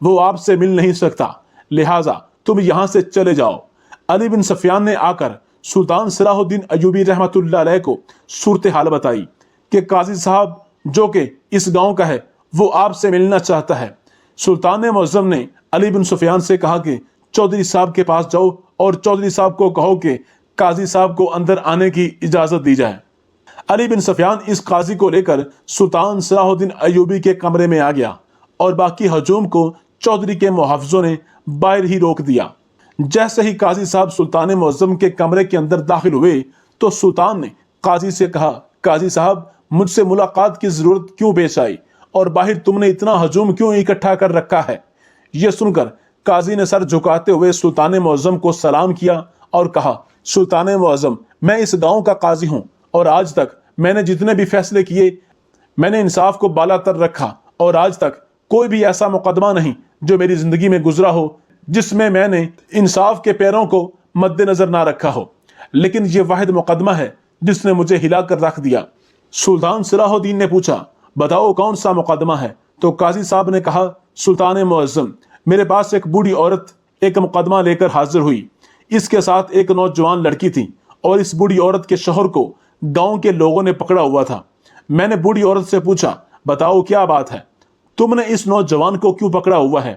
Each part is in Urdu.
وہ آپ سے مل نہیں سکتا، لہٰذا تم یہاں سے چلے جاؤ۔ علی بن سفیان نے آ کر سلطان صلاح الدین ایوبی رحمۃ اللہ علیہ کو صورتحال بتائی کہ قاضی صاحب جو کہ اس گاؤں کا ہے وہ آپ سے ملنا چاہتا ہے۔ سلطان معظم نے علی بن سفیان سے کہا کہ چودھری صاحب کے پاس جاؤ اور چودھری صاحب کو کہو کہ قاضی صاحب کو اندر آنے کی اجازت دی جائے۔ علی بن سفیان اس قاضی کو لے کر سلطان صلاح الدین ایوبی کے کمرے میں آ گیا اور باقی ہجوم کو چودھری کے محافظوں نے باہر ہی روک دیا۔ جیسے ہی قاضی صاحب سلطان معظم کے کمرے کے اندر داخل ہوئے تو سلطان نے قاضی سے کہا، قاضی صاحب مجھ سے ملاقات کی ضرورت کیوں پیش آئی اور باہر تم نے اتنا ہجوم کیوں اکٹھا کر رکھا ہے؟ یہ سن کر قاضی نے سر جھکاتے ہوئے سلطان معظم کو سلام کیا اور کہا، سلطان معظم میں اس گاؤں کا قاضی ہوں اور آج تک میں نے جتنے بھی فیصلے کیے میں نے انصاف کو بالا تر رکھا اور آج تک کوئی بھی ایسا مقدمہ نہیں جو میری زندگی میں گزرا ہو جس میں میں نے انصاف کے پیروں کو مد نظر نہ رکھا ہو، لیکن یہ واحد مقدمہ ہے جس نے مجھے ہلا کر رکھ دیا۔ سلطان صلاح الدین نے پوچھا، بتاؤ کون سا مقدمہ ہے؟ تو قاضی صاحب نے کہا، سلطان معظم میرے پاس ایک بوڑھی عورت ایک مقدمہ لے کر حاضر ہوئی، اس کے ساتھ ایک نوجوان لڑکی تھی اور اس بوڑھی عورت کے شوہر کو گاؤں کے لوگوں نے پکڑا ہوا تھا۔ میں نے بوڑھی عورت سے پوچھا، بتاؤ کیا بات ہے، تم نے اس نوجوان کو کیوں پکڑا ہوا ہے؟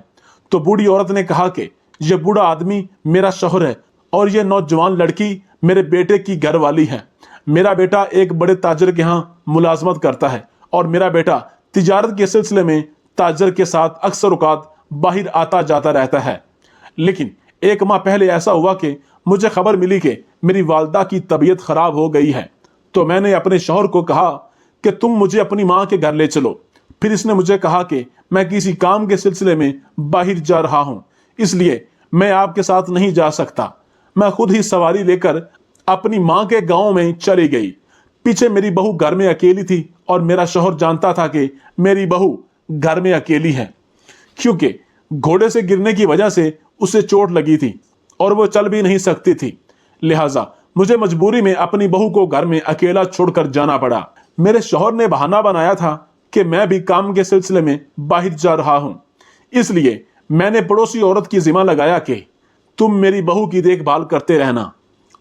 تو بوڑھی عورت نے کہا کہ یہ بوڑھا آدمی میرا شوہر ہے اور یہ نوجوان لڑکی میرے بیٹے کی گھر والی ہے۔ میرا بیٹا ایک بڑے تاجر کے ہاں ملازمت کرتا ہے اور میرا بیٹا تجارت کے سلسلے میں تاجر کے ساتھ اکثر اوقات باہر آتا جاتا رہتا ہے، لیکن ایک ماہ پہلے ایسا ہوا کہ مجھے خبر ملی کہ میری والدہ کی طبیعت خراب ہو گئی ہے، تو میں نے اپنے شوہر کو کہا کہ تم مجھے اپنی ماں کے گھر لے چلو۔ پھر اس نے مجھے کہا کہ میں کسی کام کے سلسلے میں باہر جا رہا ہوں، اس لیے میں آپ کے ساتھ نہیں جا سکتا۔ میں خود ہی سواری لے کر اپنی ماں کے گاؤں میں چلی گئی۔ پیچھے میری بہو گھر میں اکیلی تھی اور میرا شوہر جانتا تھا کہ میری بہو گھر میں اکیلی ہے، کیونکہ گھوڑے سے گرنے کی وجہ سے اسے چوٹ لگی تھی اور وہ چل بھی نہیں سکتی تھی، لہٰذا مجھے مجبوری میں اپنی بہو کو گھر میں اکیلا چھوڑ کر جانا پڑا۔ میرے شوہر نے بہانہ بنایا تھا کہ میں بھی کام کے سلسلے میں باہر جا رہا ہوں، اس لیے میں نے پڑوسی عورت کی ذمہ لگایا کہ تم میری بہو کی دیکھ بھال کرتے رہنا،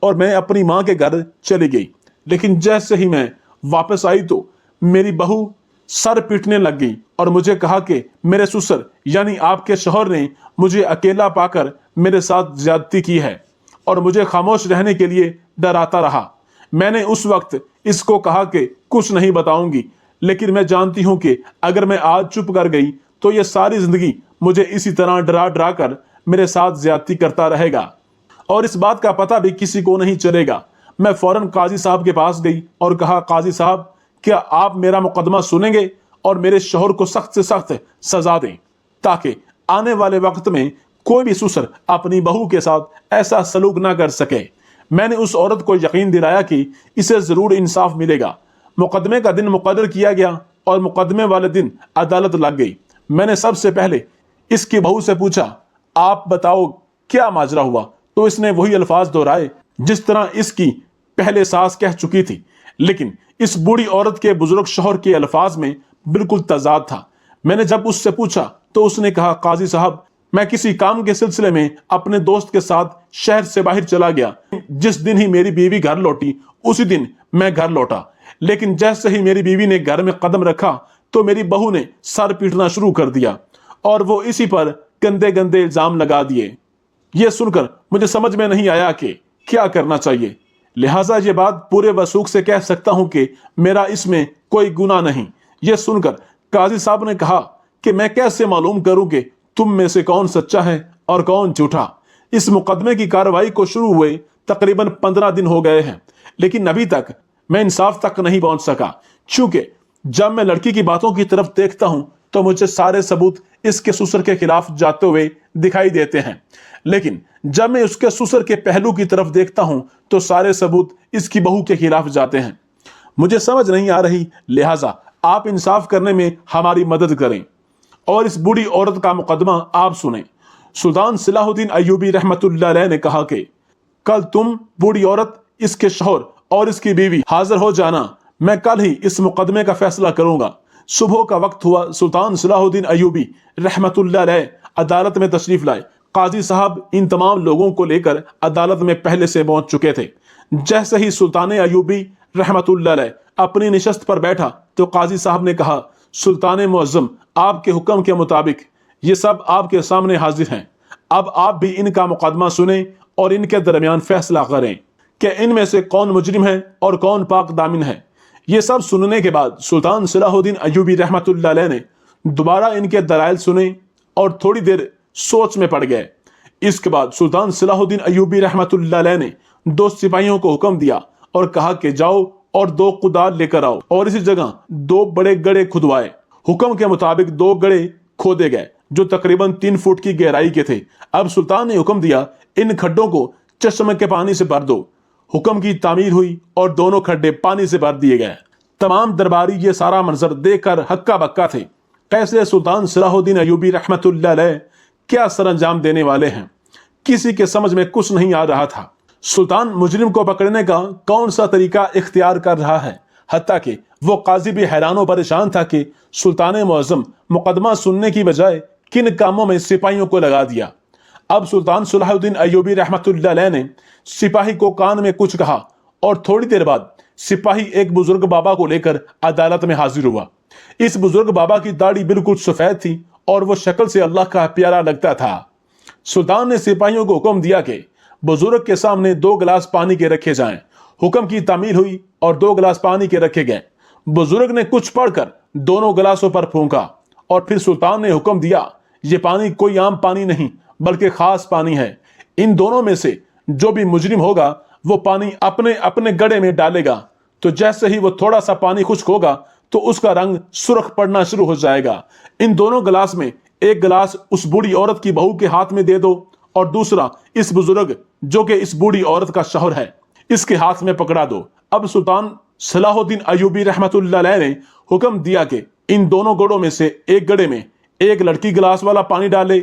اور میں اپنی ماں کے گھر چلی گئی۔ لیکن جیسے ہی میں واپس آئی تو میری بہو سر پیٹنے لگ گئی اور مجھے کہا کہ میرے سسر یعنی آپ کے شوہر نے مجھے اکیلا پا کر میرے ساتھ زیادتی کی ہے اور مجھے خاموش رہنے کے لیے ڈراتا رہا۔ میں نے اس وقت اس کو کہا کہ کچھ نہیں بتاؤں گی، لیکن میں جانتی ہوں کہ اگر میں آج چپ کر گئی تو یہ ساری زندگی مجھے اسی طرح ڈرا ڈرا کر میرے ساتھ زیادتی کرتا رہے گا اور اس بات کا پتہ بھی کسی کو نہیں چلے گا۔ میں فوراً قاضی صاحب کے پاس گئی اور کہا، قاضی صاحب کیا آپ میرا مقدمہ سنیں گے اور میرے شوہر کو سخت سے سخت سزا دیں تاکہ آنے والے وقت میں کوئی بھی سسر اپنی بہو کے ساتھ ایسا سلوک نہ کر سکے۔ میں نے اس عورت کو یقین دلایا کہ اسے ضرور انصاف ملے گا۔ مقدمے کا دن مقرر کیا گیا اور مقدمے والے دن عدالت لگ گئی۔ میں نے سب سے پہلے اس کی بہو سے پوچھا، آپ بتاؤ کیا ماجرا ہوا؟ تو اس نے وہی الفاظ دہرائے جس طرح اس کی پہلے ساس کہہ چکی تھی، لیکن اس بوڑھی عورت کے بزرگ شوہر کے الفاظ میں بالکل تضاد تھا۔ میں نے جب اس سے پوچھا تو اس نے کہا، قاضی صاحب میں کسی کام کے سلسلے میں اپنے دوست کے ساتھ شہر سے باہر چلا گیا۔ جس دن ہی میری بیوی گھر لوٹی اسی دن میں گھر لوٹا، لیکن جیسے ہی میری بیوی نے گھر میں قدم رکھا تو میری بہو نے سر پیٹنا شروع کر دیا اور وہ اسی پر گندے گندے الزام لگا دیے۔ یہ سن کر مجھے سمجھ میں نہیں آیا کہ کیا کرنا چاہیے، لہٰذا یہ بات پورے وثوق سے کہہ سکتا ہوں کہ میرا اس میں کوئی گناہ نہیں۔ یہ سن کر قاضی صاحب نے کہا کہ میں کیسے معلوم کروں کہ تم میں سے کون سچا ہے اور کون جھوٹا؟ اس مقدمے کی کارروائی کو شروع ہوئے تقریباً 15 دن ہو گئے ہیں، لیکن ابھی تک میں انصاف تک نہیں پہنچ سکا، چونکہ جب میں لڑکی کی باتوں کی طرف دیکھتا ہوں تو مجھے سارے ثبوت اس کے سسر کے خلاف جاتے ہوئے دکھائی دیتے ہیں، لیکن جب میں اس کے سسر کے پہلو کی طرف دیکھتا ہوں تو سارے ثبوت اس کی بہو کے خلاف جاتے ہیں۔ مجھے سمجھ نہیں آ رہی، لہٰذا آپ انصاف کرنے میں ہماری مدد کریں اور اس بوڑھی عورت کا مقدمہ آپ سنیں۔ سلطان صلاح الدین ایوبی رحمۃ اللہ علیہ نے کہا کہ کل تم بوڑھی عورت، اس کے شوہر اور اس کی بیوی حاضر ہو جانا، میں کل ہی اس مقدمے کا فیصلہ کروں گا۔ صبح کا وقت ہوا، سلطان صلاح الدین ایوبی رحمۃ اللہ علیہ عدالت میں تشریف لائے۔ قاضی صاحب ان تمام لوگوں کو لے کر عدالت میں پہلے سے پہنچ چکے تھے۔ جیسے ہی سلطان ایوبی رحمت اللہ علیہ اپنی نشست پر بیٹھا تو قاضی صاحب نے کہا، سلطان معظم، آپ کے حکم کے مطابق یہ سب آپ کے سامنے حاضر ہیں۔ اب آپ بھی ان کا مقدمہ سنیں اور ان کے درمیان فیصلہ کریں کہ ان میں سے کون مجرم ہے اور کون پاک دامن ہے۔ یہ سب سننے کے بعد سلطان صلاح الدین ایوبی رحمت اللہ علیہ نے دوبارہ ان کے دلائل سنے اور تھوڑی دیر سوچ میں پڑ گئے۔ اس کے بعد سلطان صلاح الدین ایوبی رحمت اللہ علیہ نے 2 سپاہیوں کو حکم دیا اور کہا کہ جاؤ اور 2 کدال لے کر آؤ، اور اسی جگہ 2 بڑے گڑھے کھدوائے۔ حکم کے مطابق 2 گڑھے کھودے گئے جو تقریباً 3 فٹ کی گہرائی کے تھے۔ اب سلطان نے حکم دیا، ان کھڈوں کو چشمے کے پانی سے بھر دو۔ حکم کی تعمیر ہوئی اور دونوں کھڈے پانی سے بھر دیے گئے۔ تمام درباری یہ سارا منظر دیکھ کر ہکا بکا تھے۔ کیسے سلطان صلاح الدین ایوبی رحمت اللہ علیہ کیا سر انجام دینے والے ہیں، کسی کے سمجھ میں کچھ نہیں آ رہا تھا۔ سلطان مجرم کو پکڑنے کا کون سا طریقہ اختیار کر رہا ہے، حتیٰ کہ وہ قاضی بھی حیران و پریشان تھا کہ سلطان معظم مقدمہ سننے کی بجائے کن کاموں میں سپاہیوں کو لگا دیا۔ اب سلطان صلاح الدین ایوبی رحمت اللہ علیہ نے سپاہی کو کان میں کچھ کہا اور تھوڑی دیر بعد سپاہی ایک بزرگ بابا کو لے کر عدالت میں حاضر ہوا۔ اس بزرگ بابا کی داڑھی بالکل سفید تھی اور وہ شکل سے اللہ کا پیارا لگتا تھا۔ سلطان نے سپاہیوں کو حکم دیا کہ بزرگ کے سامنے 2 گلاس پانی کے رکھے جائیں۔ حکم کی تعمیل ہوئی اور 2 گلاس پانی کے رکھے گئے۔ بزرگ نے کچھ پڑھ کر دونوں گلاسوں پر پھونکا اور پھر سلطان نے حکم دیا، یہ پانی کوئی عام پانی نہیں بلکہ خاص پانی ہے۔ ان دونوں میں سے جو بھی مجرم ہوگا وہ پانی اپنے اپنے گڑھے میں ڈالے گا، تو جیسے ہی وہ تھوڑا سا پانی خشک ہوگا تو اس کا رنگ سرخ پڑنا شروع ہو جائے گا۔ ان دونوں گلاس میں ایک گلاس اس بوڑھی عورت کی بہو کے ہاتھ میں دے دو اور دوسرا اس بزرگ جو کہ اس بوڑھی عورت کا شوہر ہے اس کے ہاتھ میں پکڑا دو۔ اب سلطان صلاح الدین ایوبی رحمت اللہ علیہ نے حکم دیا کہ ان دونوں گڑھوں میں سے ایک گڑھے میں ایک لڑکی گلاس والا پانی ڈالے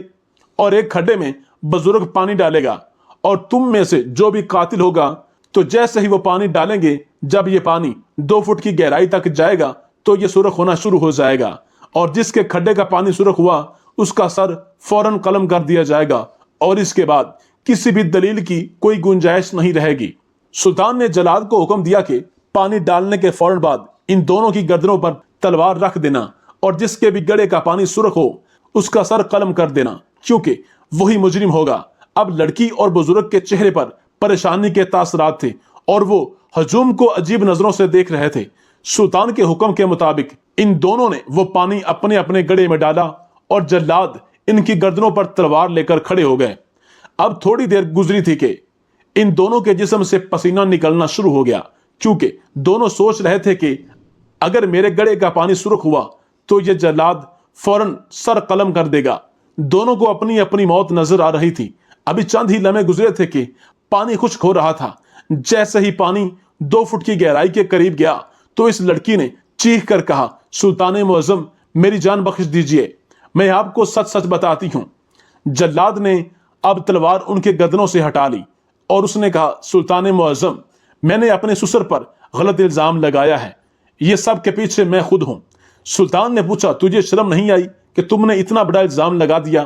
اور ایک کھڈے میں بزرگ پانی ڈالے گا، اور تم میں سے جو بھی قاتل ہوگا تو جیسے ہی وہ پانی ڈالیں گے، جب یہ پانی 2 فٹ کی گہرائی تک جائے گا تو یہ سرخ ہونا شروع ہو جائے گا، اور جس کے کھڈے کا پانی سرخ ہوا اس کا سر فوراً قلم کر دیا جائے گا، اور اس کے بعد کسی بھی دلیل کی کوئی گنجائش نہیں رہے گی۔ سلطان نے جلاد کو حکم دیا کہ پانی ڈالنے کے فوراً بعد ان دونوں کی گردنوں پر تلوار رکھ دینا، اور جس کے بھی گڑھے کا پانی سرخ ہو اس کا سر قلم کر دینا، کیونکہ وہی مجرم ہوگا۔ اب لڑکی اور بزرگ کے چہرے پر پریشانی کے تاثرات تھے اور وہ ہجوم کو عجیب نظروں سے دیکھ رہے تھے۔ سلطان کے حکم کے مطابق ان دونوں نے وہ پانی اپنے اپنے گڑھے میں ڈالا اور جلاد ان کی گردنوں پر تلوار لے کر کھڑے ہو گئے۔ اب تھوڑی دیر گزری تھی کہ ان دونوں کے جسم سے پسینہ نکلنا شروع ہو گیا، کیونکہ دونوں سوچ رہے تھے کہ اگر میرے گڑھے کا پانی سرخ ہوا تو یہ جلاد فوراً سر قلم کر دے گا۔ دونوں کو اپنی اپنی موت نظر آ رہی تھی۔ ابھی چند ہی لمحے گزرے تھے کہ پانی خشک ہو رہا تھا۔ جیسے ہی پانی 2 فٹ کی گہرائی کے قریب گیا تو اس لڑکی نے چیخ کر کہا، سلطان معظم، میری جان بخش دیجئے، میں آپ کو سچ سچ بتاتی ہوں۔ جلاد نے اب تلوار ان کے گردنوں سے ہٹا لی اور اس نے کہا، سلطان معظم، میں نے اپنے سسر پر غلط الزام لگایا ہے، یہ سب کے پیچھے میں خود ہوں۔ سلطان نے پوچھا، تجھے شرم نہیں آئی کہ تم نے اتنا بڑا الزام لگا دیا؟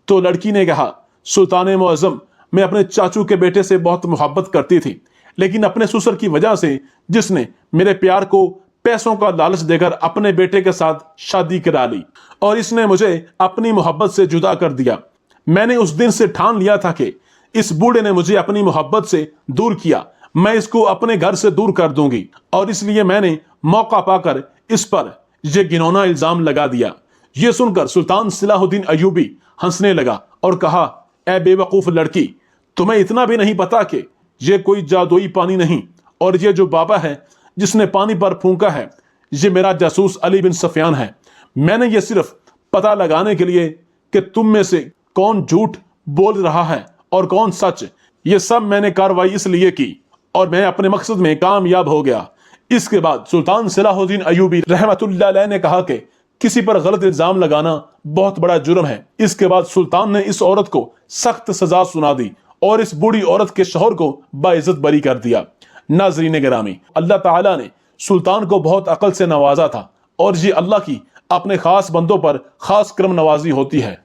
تو لڑکی نے کہا، سلطان معظم، میں اپنے چاچو کے بیٹے سے بہت محبت کرتی تھی، لیکن اپنے سسر کی وجہ سے، جس نے میرے پیار کو پیسوں کا لالچ دے کر اپنے بیٹے کے ساتھ شادی کرا لی، اور اس نے مجھے اپنی محبت سے جدا کر دیا۔ میں نے اس دن سے ٹھان لیا تھا کہ اس بوڑھے نے مجھے اپنی محبت سے دور کیا، میں اس کو اپنے گھر سے دور کر دوں گی، اور اس لیے میں نے موقع پا کر اس پر یہ گھنونا الزام لگا دیا۔ یہ سن کر سلطان صلاح الدین ایوبی ہنسنے لگا اور کہا، اے بے وقوف لڑکی، تمہیں اتنا بھی نہیں پتا کہ یہ کوئی جادوئی پانی نہیں، اور یہ جو بابا ہے جس نے پانی پر پھونکا ہے، یہ میرا جاسوس علی بن سفیان ہے۔ میں نے یہ صرف پتہ لگانے کے لیے کہ تم میں سے کون جھوٹ بول رہا ہے اور کون سچ، یہ سب میں نے کاروائی اس لیے کی اور میں اپنے مقصد میں کامیاب ہو گیا۔ اس کے بعد سلطان صلاح الدین ایوبی رحمت اللہ علیہ نے کہا کہ کسی پر غلط الزام لگانا بہت بڑا جرم ہے۔ اس کے بعد سلطان نے اس عورت کو سخت سزا سنا دی اور اس بوڑھی عورت کے شوہر کو باعزت بری کر دیا۔ ناظرین گرامی، اللہ تعالیٰ نے سلطان کو بہت عقل سے نوازا تھا، اور یہ اللہ کی اپنے خاص بندوں پر خاص کرم نوازی ہوتی ہے۔